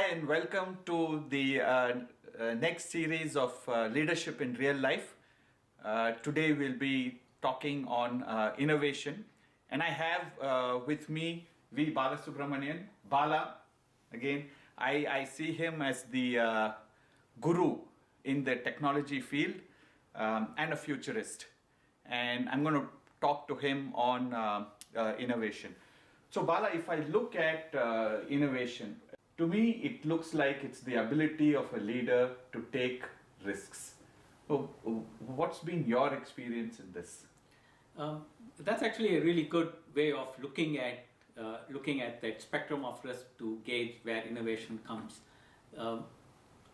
and welcome to the next series of Leadership in Real Life. Today we'll be talking on innovation, and I have with me V. Balasubramanian. Bala, again, I see him as the guru in the technology field and a futurist, and I'm going to talk to him on innovation. So Bala, if I look at innovation, to me it looks like it's the ability of a leader to take risks. So, what's been your experience in this? That's actually a really good way of looking at that spectrum of risk to gauge where innovation comes.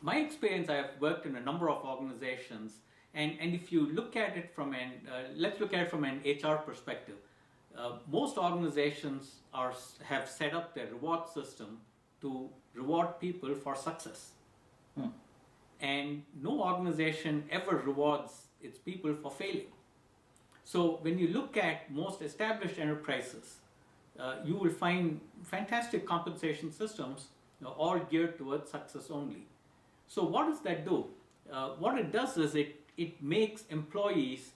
My experience, I have worked in a number of organizations, and if you look at it from let's look at it from an HR perspective. Most organizations have set up their reward system to reward people for success. And no organization ever rewards its people for failing. So when you look at most established enterprises, you will find fantastic compensation systems all geared towards success only. So what does that do? What it does is it makes employees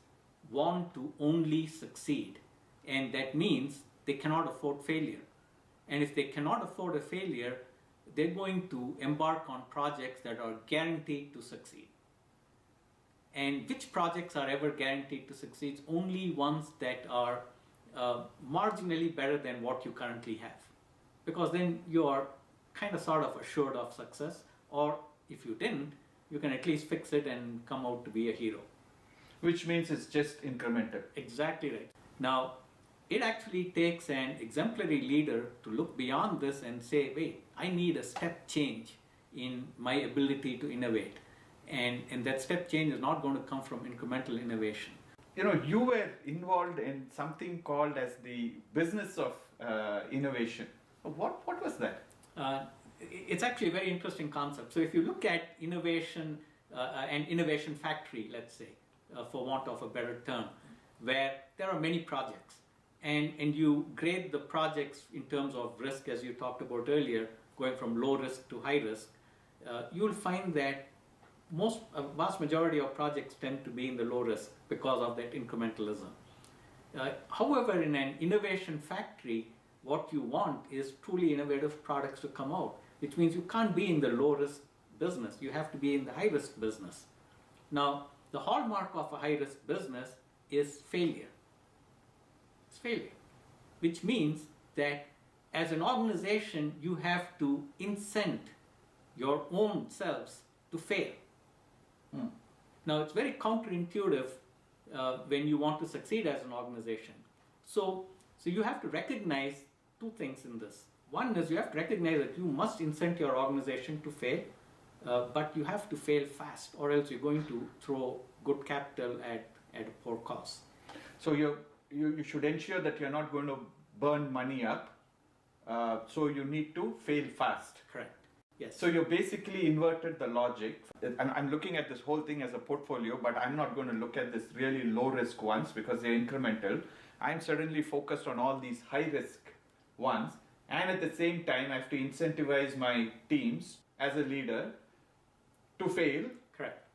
want to only succeed. And that means they cannot afford failure. And if they cannot afford a failure, they're going to embark on projects that are guaranteed to succeed. And which projects are ever guaranteed to succeed? Only ones that are marginally better than what you currently have. Because then you are kind of sort of assured of success, or if you didn't, you can at least fix it and come out to be a hero. Which means it's just incremental. Exactly right. Now, it actually takes an exemplary leader to look beyond this and say, wait, I need a step change in my ability to innovate. And that step change is not going to come from incremental innovation. You know, you were involved in something called as the business of innovation. What was that? It's actually a very interesting concept. So if you look at innovation, an innovation factory, let's say, for want of a better term, where there are many projects, and you grade the projects in terms of risk, as you talked about earlier, going from low risk to high risk, you'll find that a vast majority of projects tend to be in the low risk because of that incrementalism. However, in an innovation factory, what you want is truly innovative products to come out, which means you can't be in the low risk business. You have to be in the high risk business. Now, the hallmark of a high risk business is failure. It's failure, which means that as an organization, you have to incent your own selves to fail. Now, it's very counterintuitive when you want to succeed as an organization. So you have to recognize two things in this. One is you have to recognize that you must incent your organization to fail, but you have to fail fast, or else you're going to throw good capital at a poor cause. So you should ensure that you're not going to burn money up, so you need to fail fast. Correct. Yes. So you basically inverted the logic. I'm looking at this whole thing as a portfolio, but I'm not going to look at this really low risk ones because they're incremental. I'm certainly focused on all these high risk ones, and at the same time I have to incentivize my teams as a leader to fail. Correct.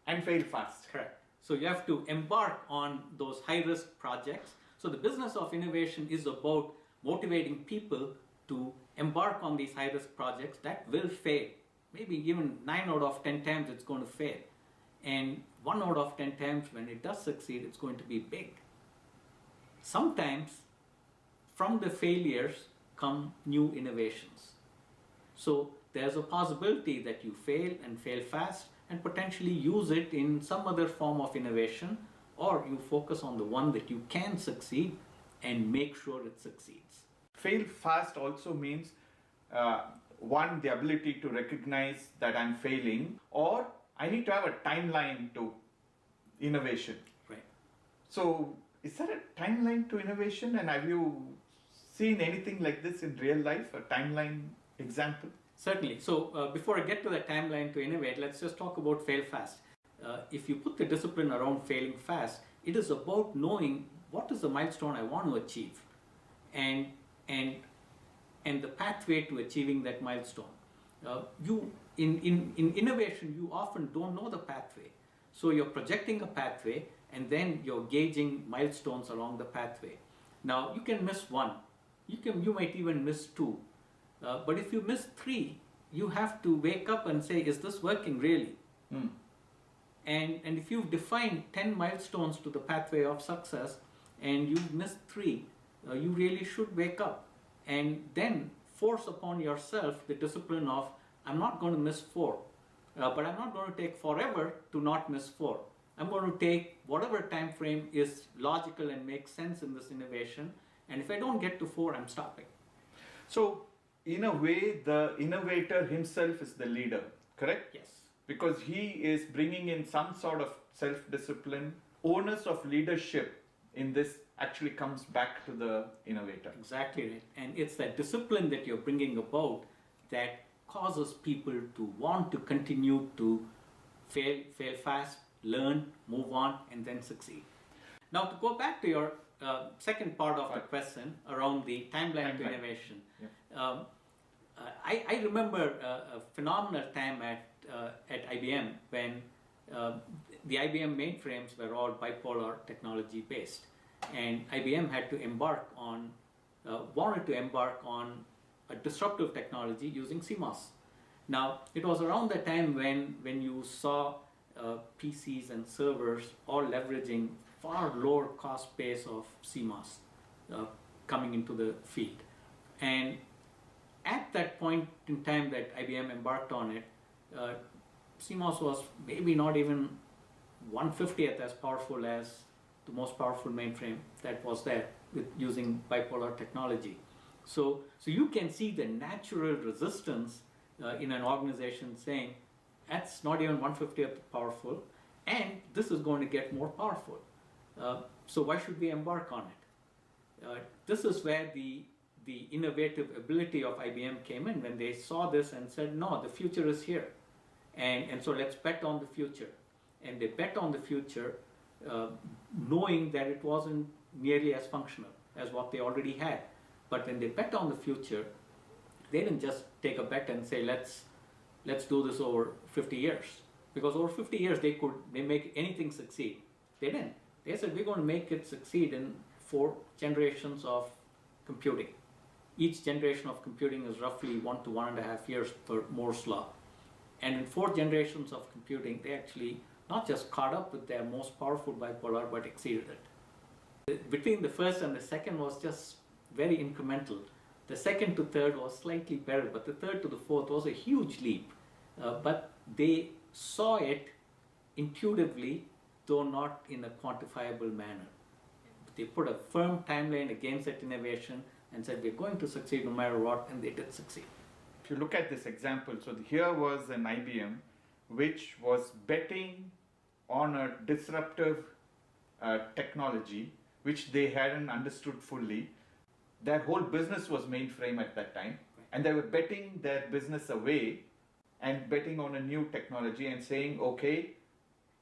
And fail fast. Correct. So you have to embark on those high risk projects. So the business of innovation is about motivating people to embark on these high risk projects that will fail. Maybe even 9 out of 10 times it's going to fail. And 1 out of 10 times when it does succeed, it's going to be big. Sometimes from the failures come new innovations. So there's a possibility that you fail and fail fast and potentially use it in some other form of innovation, or you focus on the one that you can succeed and make sure it succeeds. Fail fast also means one, the ability to recognize that I'm failing, or I need to have a timeline to innovation. Right. So is there a timeline to innovation, and have you seen anything like this in real life, a timeline example? Certainly. So before I get to the timeline to innovate, let's just talk about fail fast. If you put the discipline around failing fast, it is about knowing what is the milestone I want to achieve and the pathway to achieving that milestone. In innovation, you often don't know the pathway. So you're projecting a pathway and then you're gauging milestones along the pathway. Now you can miss one, you might even miss two, but if you miss three, you have to wake up and say, is this working really? Mm. And if you've defined 10 milestones to the pathway of success and you've missed three, you really should wake up and then force upon yourself the discipline of, I'm not going to miss four, but I'm not going to take forever to not miss four. I'm going to take whatever time frame is logical and makes sense in this innovation, and if I don't get to four, I'm stopping. So, in a way, the innovator himself is the leader, correct? Yes. Because he is bringing in some sort of self-discipline. Onus of leadership in this actually comes back to the innovator. Exactly right. And it's that discipline that you're bringing about that causes people to want to continue to fail fast, learn, move on, and then succeed. Now, to go back to your second part of the question around the timeline to innovation, Yeah. I remember a phenomenal time at IBM when the IBM mainframes were all bipolar technology based, and IBM had to wanted to embark on a disruptive technology using CMOS. Now, it was around the time when you saw PCs and servers all leveraging far lower cost base of CMOS coming into the field. And at that point in time that IBM embarked on it, CMOS was maybe not even 1/50th as powerful as the most powerful mainframe that was there with using bipolar technology. So you can see the natural resistance in an organization saying, that's not even 1/50th powerful, and this is going to get more powerful. So why should we embark on it? This is where the innovative ability of IBM came in when they saw this and said, no, the future is here. And so let's bet on the future. And they bet on the future knowing that it wasn't nearly as functional as what they already had. But when they bet on the future, they didn't just take a bet and say, let's do this over 50 years. Because over 50 years, they make anything succeed. They didn't. They said, we're going to make it succeed in 4 generations of computing. Each generation of computing is roughly 1 to 1.5 years per Moore's law. And in 4 generations of computing, they actually not just caught up with their most powerful bipolar, but exceeded it. Between the first and the second was just very incremental. The second to third was slightly better, but the third to the fourth was a huge leap. But they saw it intuitively, though not in a quantifiable manner. They put a firm timeline against that innovation and said, we're going to succeed no matter what, and they did succeed. If you look at this example, so here was an IBM which was betting on a disruptive technology which they hadn't understood fully. Their whole business was mainframe at that time, and they were betting their business away and betting on a new technology and saying, okay,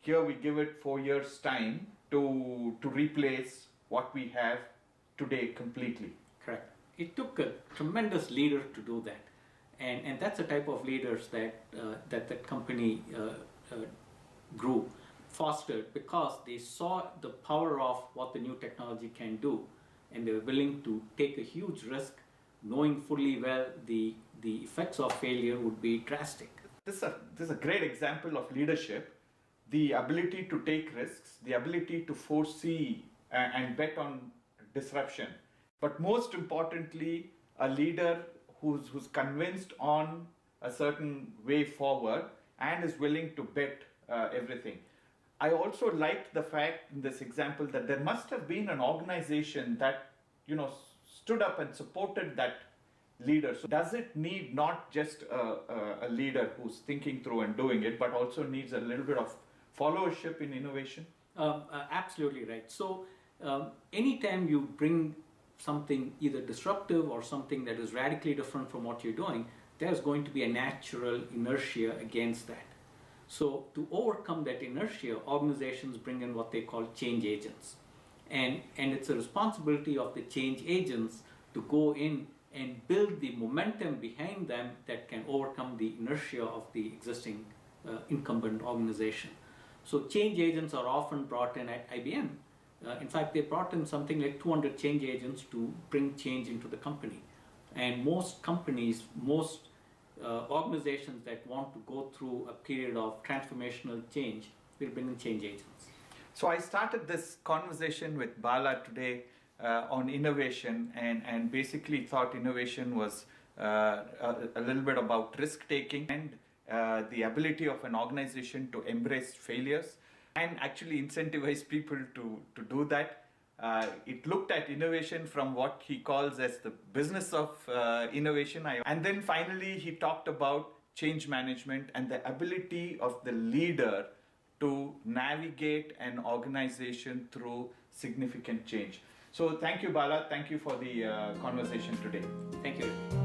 here we give it 4 years time to replace what we have today completely. Correct. It took a tremendous leader to do that. And that's the type of leaders that company grew, fostered, because they saw the power of what the new technology can do, and they were willing to take a huge risk, knowing fully well the effects of failure would be drastic. This is a great example of leadership, the ability to take risks, the ability to foresee and bet on disruption, but most importantly, a leader who's convinced on a certain way forward and is willing to bet everything. I also liked the fact in this example that there must have been an organization that, stood up and supported that leader. So does it need not just a leader who's thinking through and doing it, but also needs a little bit of followership in innovation? Absolutely right. So anytime you bring something either disruptive or something that is radically different from what you're doing, there's going to be a natural inertia against that. So to overcome that inertia, organizations bring in what they call change agents. And it's a responsibility of the change agents to go in and build the momentum behind them that can overcome the inertia of the existing incumbent organization. So change agents are often brought in at IBM. In fact, they brought in something like 200 change agents to bring change into the company. And most companies, most organizations that want to go through a period of transformational change will bring in change agents. So I started this conversation with Bala today on innovation, and basically thought innovation was a little bit about risk taking and the ability of an organization to embrace failures and actually incentivize people to do that. It looked at innovation from what he calls as the business of innovation. And then finally, he talked about change management and the ability of the leader to navigate an organization through significant change. So thank you, Bala. Thank you for the conversation today. Thank you.